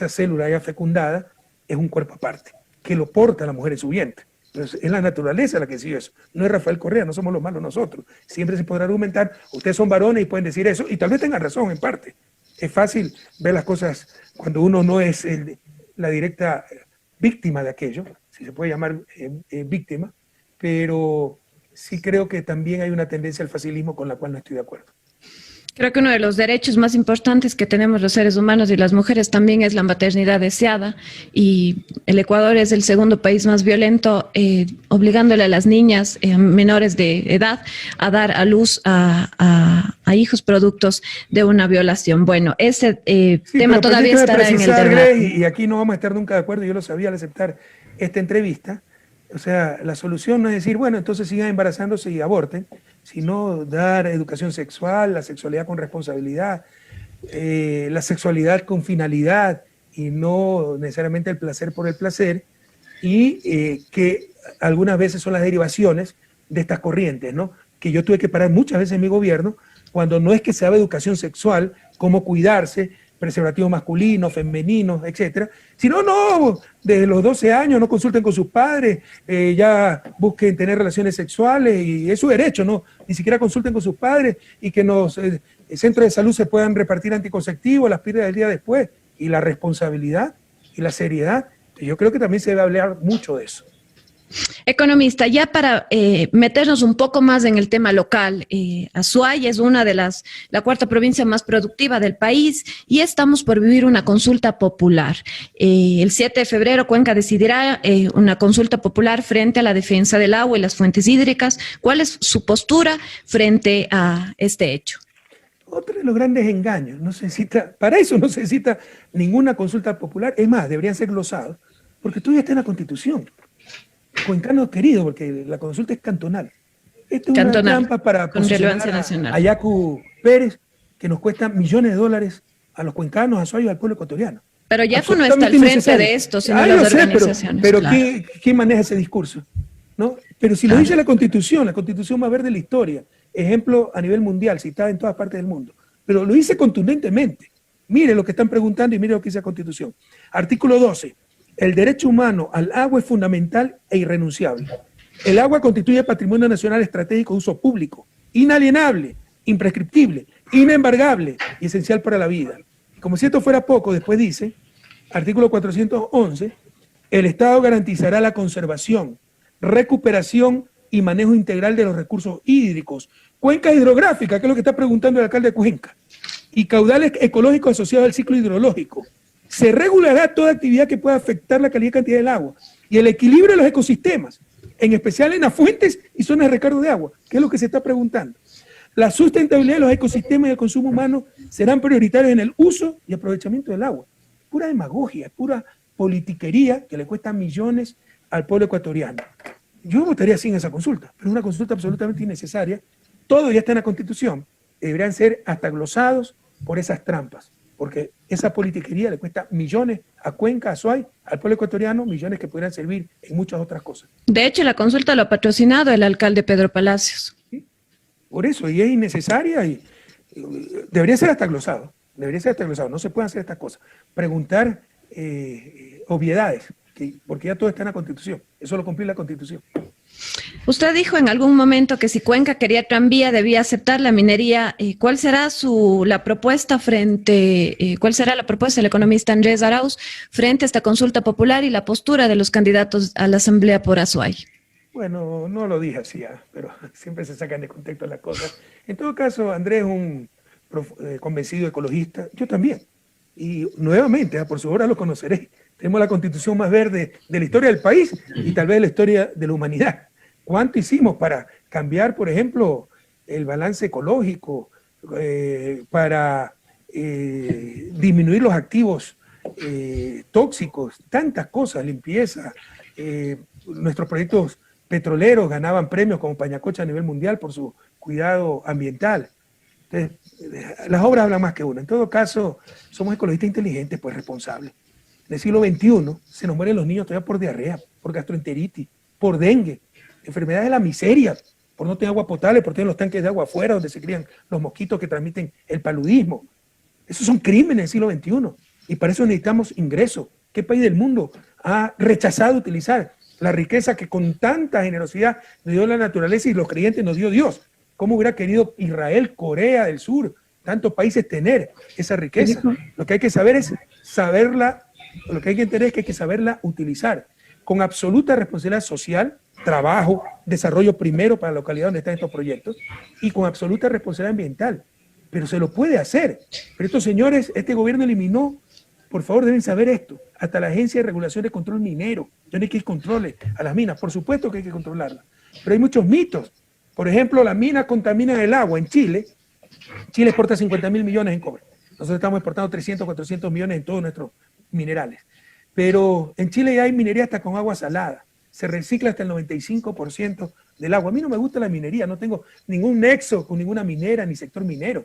célula ya fecundada, es un cuerpo aparte, que lo porta la mujer en su vientre. Entonces, es la naturaleza la que decidió eso. No es Rafael Correa, no somos los malos nosotros. Siempre se podrá argumentar, ustedes son varones y pueden decir eso, y tal vez tengan razón en parte. Es fácil ver las cosas cuando uno no es la directa víctima de aquello, si se puede llamar víctima, pero sí creo que también hay una tendencia al facilismo con la cual no estoy de acuerdo. Creo que uno de los derechos más importantes que tenemos los seres humanos y las mujeres también es la maternidad deseada, y el Ecuador es el segundo país más violento, obligándole a las niñas menores de edad a dar a luz a hijos productos de una violación. Bueno, ese tema todavía estará en el debate. Y aquí no vamos a estar nunca de acuerdo, yo lo sabía al aceptar esta entrevista. O sea, la solución no es decir, bueno, entonces sigan embarazándose y aborten, sino dar educación sexual, la sexualidad con responsabilidad, la sexualidad con finalidad y no necesariamente el placer por el placer, y que algunas veces son las derivaciones de estas corrientes, ¿no? Que yo tuve que parar muchas veces en mi gobierno, cuando no es que se daba educación sexual, cómo cuidarse, preservativos masculinos, femeninos, etcétera. Si no, desde los 12 años no consulten con sus padres, ya busquen tener relaciones sexuales y es su derecho, ¿no? Ni siquiera consulten con sus padres y que en los centros de salud se puedan repartir anticonceptivos, las píldoras del día después. Y la responsabilidad y la seriedad, yo creo que también se debe hablar mucho de eso. Economista, ya para meternos un poco más en el tema local, Azuay es una de la cuarta provincia más productiva del país y estamos por vivir una consulta popular. El 7 de febrero Cuenca decidirá una consulta popular frente a la defensa del agua y las fuentes hídricas. ¿Cuál es su postura frente a este hecho? Otro de los grandes engaños, para eso no se necesita ninguna consulta popular, es más, deberían ser glosados, porque todo ya está en la Constitución. Cuencanos queridos, porque la consulta es cantonal. Esta es una trampa para posicionar a Yacu Pérez, que nos cuesta millones de dólares a los cuencanos, a Azuay y al pueblo ecuatoriano. Pero Yacu no está al frente de esto, sino las organizaciones. Pero claro. ¿Quién maneja ese discurso? ¿No? Pero si lo dice la Constitución más verde de la historia, ejemplo a nivel mundial, citada en todas partes del mundo, pero lo dice contundentemente. Mire lo que están preguntando y mire lo que dice la Constitución. Artículo 12. El derecho humano al agua es fundamental e irrenunciable. El agua constituye patrimonio nacional estratégico de uso público, inalienable, imprescriptible, inembargable y esencial para la vida. Como si esto fuera poco, después dice, artículo 411, el Estado garantizará la conservación, recuperación y manejo integral de los recursos hídricos, cuenca hidrográfica, que es lo que está preguntando el alcalde de Cuenca, y caudales ecológicos asociados al ciclo hidrológico. Se regulará toda actividad que pueda afectar la calidad y cantidad del agua y el equilibrio de los ecosistemas, en especial en las fuentes y zonas de recargo de agua, que es lo que se está preguntando. La sustentabilidad de los ecosistemas y el consumo humano serán prioritarios en el uso y aprovechamiento del agua. Pura demagogia, pura politiquería que le cuesta millones al pueblo ecuatoriano. Yo votaría sin esa consulta, pero es una consulta absolutamente innecesaria. Todo ya está en la Constitución. Deberían ser hasta glosados por esas trampas, porque esa politiquería le cuesta millones a Cuenca, a Azuay, al pueblo ecuatoriano, millones que podrían servir en muchas otras cosas. De hecho, la consulta lo ha patrocinado el alcalde Pedro Palacios. ¿Sí? Por eso, y es innecesaria y debería ser hasta glosado, no se pueden hacer estas cosas. Preguntar obviedades, porque ya todo está en la Constitución, eso lo cumple la Constitución. Usted dijo en algún momento que si Cuenca quería tranvía debía aceptar la minería. ¿Cuál será la propuesta del economista Andrés Arauz frente a esta consulta popular y la postura de los candidatos a la asamblea por Azuay? Bueno, no lo dije así, pero siempre se sacan de contexto las cosas. En todo caso, Andrés es un convencido ecologista, yo también. Y nuevamente, por su obra lo conoceré. Tenemos la constitución más verde de la historia del país y tal vez de la historia de la humanidad. ¿Cuánto hicimos para cambiar, por ejemplo, el balance ecológico, para disminuir los activos tóxicos? Tantas cosas, limpieza. Nuestros proyectos petroleros ganaban premios como Pañacocha a nivel mundial por su cuidado ambiental. Entonces, las obras hablan más que uno. En todo caso, somos ecologistas inteligentes, pues responsables. En el siglo XXI se nos mueren los niños todavía por diarrea, por gastroenteritis, por dengue, enfermedades de la miseria, por no tener agua potable, por tener los tanques de agua afuera donde se crían los mosquitos que transmiten el paludismo. Esos son crímenes del siglo XXI y para eso necesitamos ingresos. ¿Qué país del mundo ha rechazado utilizar la riqueza que con tanta generosidad nos dio la naturaleza y los creyentes nos dio Dios? ¿Cómo hubiera querido Israel, Corea del Sur, tantos países tener esa riqueza? Lo que hay que saber es saberla, lo que hay que entender es que hay que saberla utilizar con absoluta responsabilidad social, trabajo, desarrollo primero para la localidad donde están estos proyectos y con absoluta responsabilidad ambiental. Pero se lo puede hacer. Pero estos señores, este gobierno eliminó, por favor deben saber esto, hasta la Agencia de Regulación de Control Minero. Ya no hay que controle a las minas, por supuesto que hay que controlarlas. Pero hay muchos mitos. Por ejemplo, las minas contaminan el agua en Chile. Chile exporta 50.000 millones en cobre. Nosotros estamos exportando 300, 400 millones en todos nuestros minerales. Pero en Chile ya hay minería hasta con agua salada. Se recicla hasta el 95% del agua. A mí no me gusta la minería, no tengo ningún nexo con ninguna minera ni sector minero.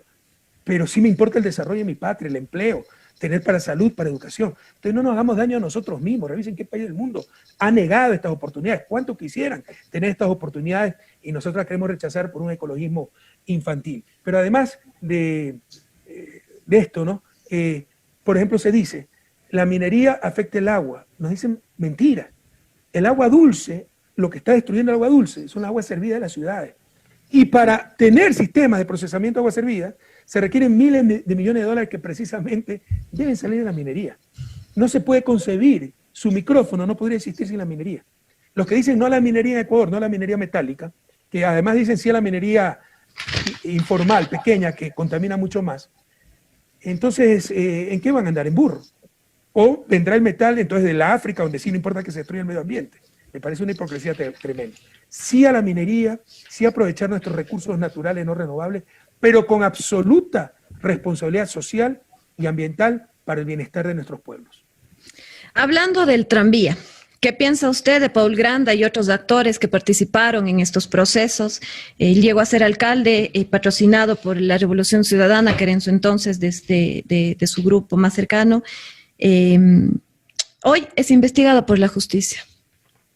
Pero sí me importa el desarrollo de mi patria, el empleo, tener para salud, para educación. Entonces no nos hagamos daño a nosotros mismos. Revisen qué país del mundo ha negado estas oportunidades. ¿Cuánto quisieran tener estas oportunidades? Y nosotros queremos rechazar por un ecologismo infantil. Pero además de esto, ¿no? Por ejemplo, se dice, la minería afecta el agua. Nos dicen mentira. El agua dulce, lo que está destruyendo el agua dulce, son las aguas servidas de las ciudades. Y para tener sistemas de procesamiento de agua servida, se requieren miles de millones de dólares que precisamente deben salir de la minería. No se puede concebir, su micrófono no podría existir sin la minería. Los que dicen no a la minería en Ecuador, no a la minería metálica, que además dicen sí a la minería informal, pequeña, que contamina mucho más, entonces, ¿en qué van a andar? ¿En burro? O vendrá el metal entonces de la África, donde sí no importa que se destruya el medio ambiente. Me parece una hipocresía tremenda. Sí a la minería, sí a aprovechar nuestros recursos naturales no renovables, pero con absoluta responsabilidad social y ambiental para el bienestar de nuestros pueblos. Hablando del tranvía, ¿qué piensa usted de Paul Granda y otros actores que participaron en estos procesos? Él llegó a ser alcalde patrocinado por la Revolución Ciudadana, que era en su entonces de su grupo más cercano. Hoy es investigado por la justicia.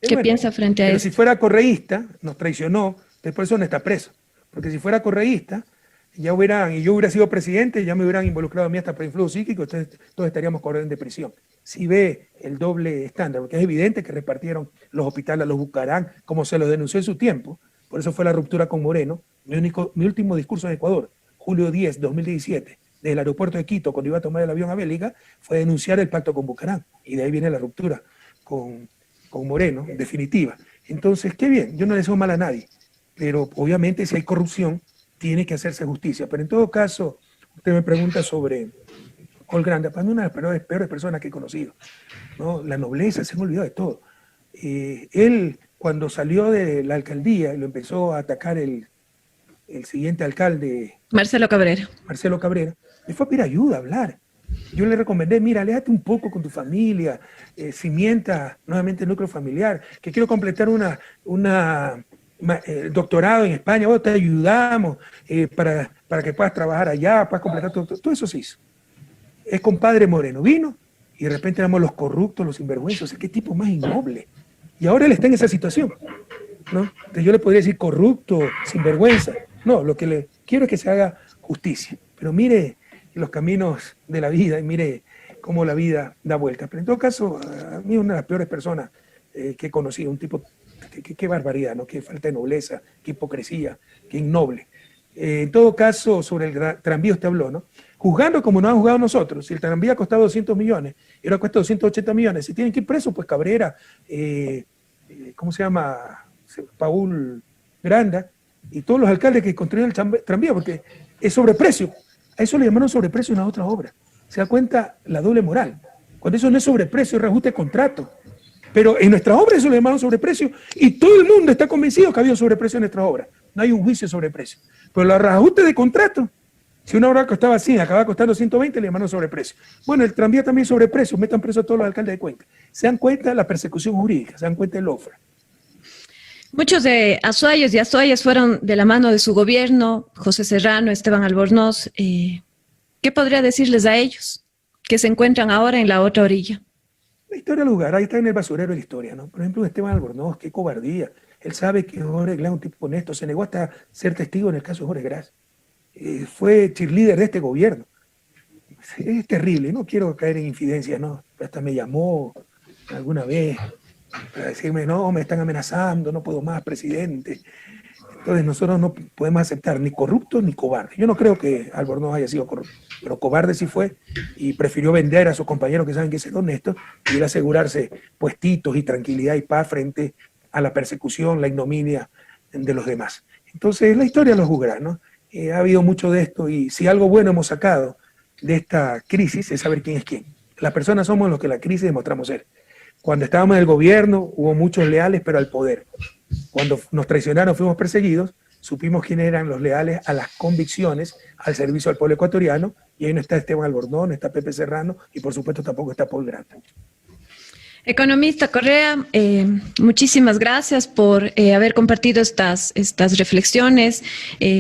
¿Qué piensa frente a eso? Si fuera correísta, nos traicionó, por eso no está preso. Porque si fuera correísta, y yo hubiera sido presidente, ya me hubieran involucrado a mí hasta por influjo psíquico, entonces todos estaríamos con orden de prisión. Si ve el doble estándar, porque es evidente que repartieron los hospitales a los Bucarán, como se los denunció en su tiempo, por eso fue la ruptura con Moreno. Mi último discurso en Ecuador, julio 10, 2017, desde el aeropuerto de Quito, cuando iba a tomar el avión a Bélica, fue denunciar el pacto con Bucarán, y de ahí viene la ruptura con Moreno, en definitiva. Entonces, qué bien, yo no le deseo mal a nadie, pero obviamente si hay corrupción, tiene que hacerse justicia. Pero en todo caso, usted me pregunta sobre Paul Granda, para mí una de las peores personas que he conocido, ¿no? La nobleza, se me olvidó de todo. Él, cuando salió de la alcaldía y lo empezó a atacar el siguiente alcalde, Marcelo Cabrera, le fue a pedir ayuda, a hablar. Yo le recomendé, mira, aléjate un poco con tu familia, cimienta nuevamente el núcleo familiar, que quiero completar doctorado en España, te ayudamos para que puedas trabajar allá, puedas completar todo eso se hizo. Es compadre Moreno, vino y de repente éramos los corruptos, los sinvergüenzas, o sea, qué tipo más innoble. Y ahora él está en esa situación, ¿no? Entonces yo le podría decir corrupto, sinvergüenza. No, lo que le quiero es que se haga justicia. Pero mire los caminos de la vida y mire cómo la vida da vueltas. Pero en todo caso, a mí es una de las peores personas que he conocido, un tipo, qué barbaridad, ¿no? Qué falta de nobleza, qué hipocresía, qué innoble. En todo caso, sobre el tranvía usted habló, ¿no? Juzgando como nos han juzgado nosotros, si el tranvía ha costado 200 millones y ahora cuesta 280 millones, si tienen que ir presos, pues Cabrera, ¿cómo se llama? Paul Granda y todos los alcaldes que construyeron el tranvía, porque es sobreprecio. A eso le llamaron sobreprecio en las otras obras. Se da cuenta la doble moral. cuando eso no es sobreprecio, es reajuste de contrato. Pero en nuestras obras eso le llamaron sobreprecio y todo el mundo está convencido que ha habido sobreprecio en nuestras obras. No hay un juicio de sobreprecio. Pero los reajustes de contrato, si una obra costaba 100, acababa costando 120, le llamaron sobreprecio. Bueno, el tranvía también es sobreprecio, metan preso a todos los alcaldes de Cuenca. Se dan cuenta de la persecución jurídica, se dan cuenta del OFRA. Muchos de azuayos y azuayas fueron de la mano de su gobierno, José Serrano, Esteban Albornoz. ¿Qué podría decirles a ellos que se encuentran ahora en la otra orilla? La historia del lugar, ahí está en el basurero de la historia, ¿no? Por ejemplo, Esteban Albornoz, qué cobardía. Él sabe que Jorge Glass es un tipo honesto, se negó hasta ser testigo en el caso de Jorge Glass. Fue cheerleader de este gobierno. Es terrible, no quiero caer en infidencias, ¿no? Hasta me llamó alguna vez para decirme, no, me están amenazando, no puedo más, presidente. Entonces nosotros no podemos aceptar ni corruptos ni cobardes. Yo no creo que Albornoz haya sido corrupto, pero cobarde sí fue y prefirió vender a sus compañeros que saben que es honesto y ir a asegurarse puestitos y tranquilidad y paz frente a la persecución, la ignominia de los demás. Entonces la historia lo juzgará, ¿no? Ha habido mucho de esto y si algo bueno hemos sacado de esta crisis es saber quién es quién. Las personas somos los que la crisis demostramos ser. Cuando estábamos en el gobierno hubo muchos leales, pero al poder. Cuando nos traicionaron, fuimos perseguidos, supimos quiénes eran los leales a las convicciones, al servicio al pueblo ecuatoriano, y ahí no está Esteban Albornoz, no está Pepe Serrano, y por supuesto tampoco está Paul Grant. Economista Correa, muchísimas gracias por haber compartido estas reflexiones,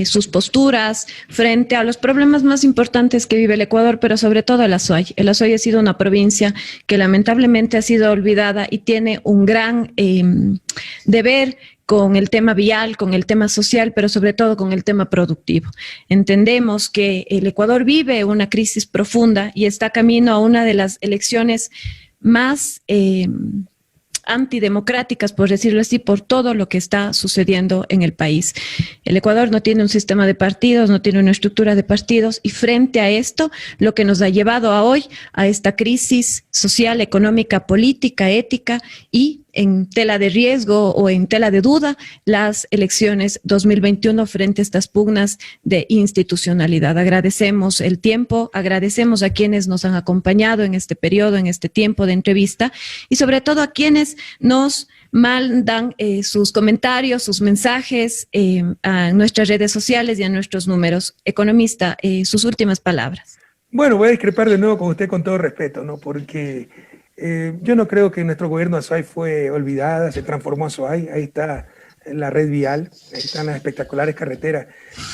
sus posturas frente a los problemas más importantes que vive el Ecuador, pero sobre todo el Azuay. El Azuay ha sido una provincia que lamentablemente ha sido olvidada y tiene un gran deber con el tema vial, con el tema social, pero sobre todo con el tema productivo. Entendemos que el Ecuador vive una crisis profunda y está camino a una de las elecciones más antidemocráticas, por decirlo así, por todo lo que está sucediendo en el país. El Ecuador no tiene un sistema de partidos, no tiene una estructura de partidos y frente a esto, lo que nos ha llevado a hoy a esta crisis social, económica, política, ética y en tela de riesgo o en tela de duda las elecciones 2021 frente a estas pugnas de institucionalidad. Agradecemos el tiempo, agradecemos a quienes nos han acompañado en este periodo, en este tiempo de entrevista y sobre todo a quienes nos mandan sus comentarios, sus mensajes a nuestras redes sociales y a nuestros números. Economista, sus últimas palabras. Bueno, voy a discrepar de nuevo con usted con todo respeto, ¿no? Porque yo no creo que nuestro gobierno Azuay fue olvidada, se transformó Azuay, ahí está la red vial, ahí están las espectaculares carreteras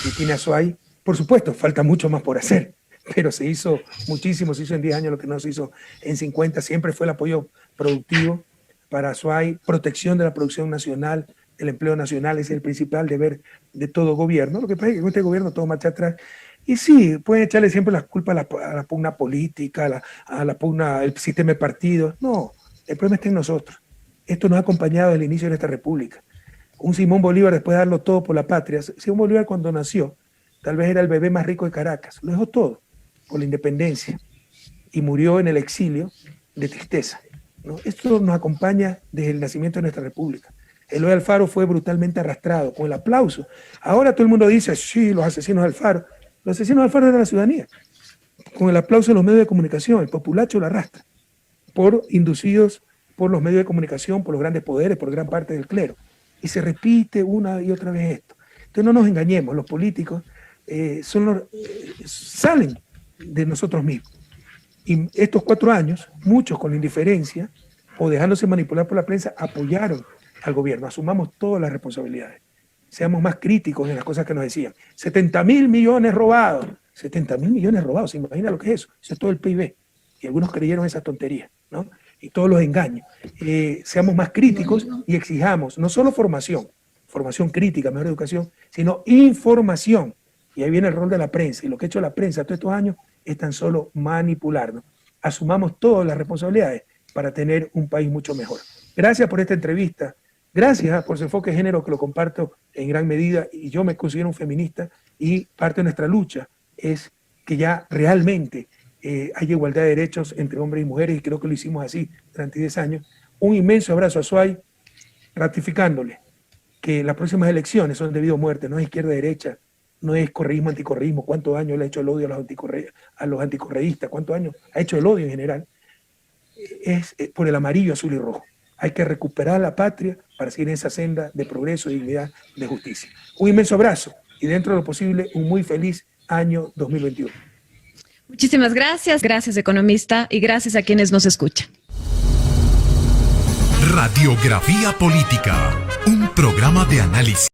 que tiene Azuay. Por supuesto, falta mucho más por hacer, pero se hizo muchísimo, se hizo en 10 años lo que no se hizo en 50, siempre fue el apoyo productivo para Azuay, protección de la producción nacional, el empleo nacional es el principal deber de todo gobierno. Lo que pasa es que con este gobierno todo marcha atrás. Y sí, pueden echarle siempre la culpa a la pugna política, a la pugna, al sistema de partidos. No, el problema está en nosotros. Esto nos ha acompañado desde el inicio de esta república. Un Simón Bolívar, después de darlo todo por la patria, Simón Bolívar cuando nació, tal vez era el bebé más rico de Caracas, lo dejó todo por la independencia y murió en el exilio de tristeza, ¿no? Esto nos acompaña desde el nacimiento de nuestra república. Eloy Alfaro fue brutalmente arrastrado con el aplauso. Ahora todo el mundo dice, sí, los asesinos de Alfaro. Los asesinos de Alfaro eran la ciudadanía. Con el aplauso de los medios de comunicación, el populacho lo arrastra. Inducidos por los medios de comunicación, por los grandes poderes, por gran parte del clero. Y se repite una y otra vez esto. Entonces no nos engañemos, los políticos salen de nosotros mismos. Y estos 4 años, muchos con la indiferencia o dejándose manipular por la prensa, apoyaron al gobierno. Asumamos todas las responsabilidades. Seamos más críticos en las cosas que nos decían. 70.000 millones robados. 70.000 millones robados. ¿Se imagina lo que es eso? Eso es todo el PIB. Y algunos creyeron esa tontería, ¿no? Y todos los engaños. Seamos más críticos y exijamos no solo formación crítica, mejor educación, sino información. Y ahí viene el rol de la prensa. Y lo que ha hecho la prensa todos estos años es tan solo manipularnos. Asumamos todas las responsabilidades para tener un país mucho mejor. Gracias por esta entrevista. Gracias por su enfoque de género que lo comparto en gran medida y yo me considero un feminista y parte de nuestra lucha es que ya realmente haya igualdad de derechos entre hombres y mujeres y creo que lo hicimos así durante 10 años. Un inmenso abrazo a Azuay, ratificándole que las próximas elecciones son de vida o muerte, no es izquierda-derecha, no es correísmo, anticorreísmo. ¿Cuántos años le ha hecho el odio a los anticorreístas? ¿Cuántos años ha hecho el odio en general? es por el amarillo, azul y rojo. Hay que recuperar la patria para seguir en esa senda de progreso, de dignidad, de justicia. Un inmenso abrazo y dentro de lo posible un muy feliz año 2021. Muchísimas gracias. Gracias, economista, y gracias a quienes nos escuchan. Radiografía Política, un programa de análisis.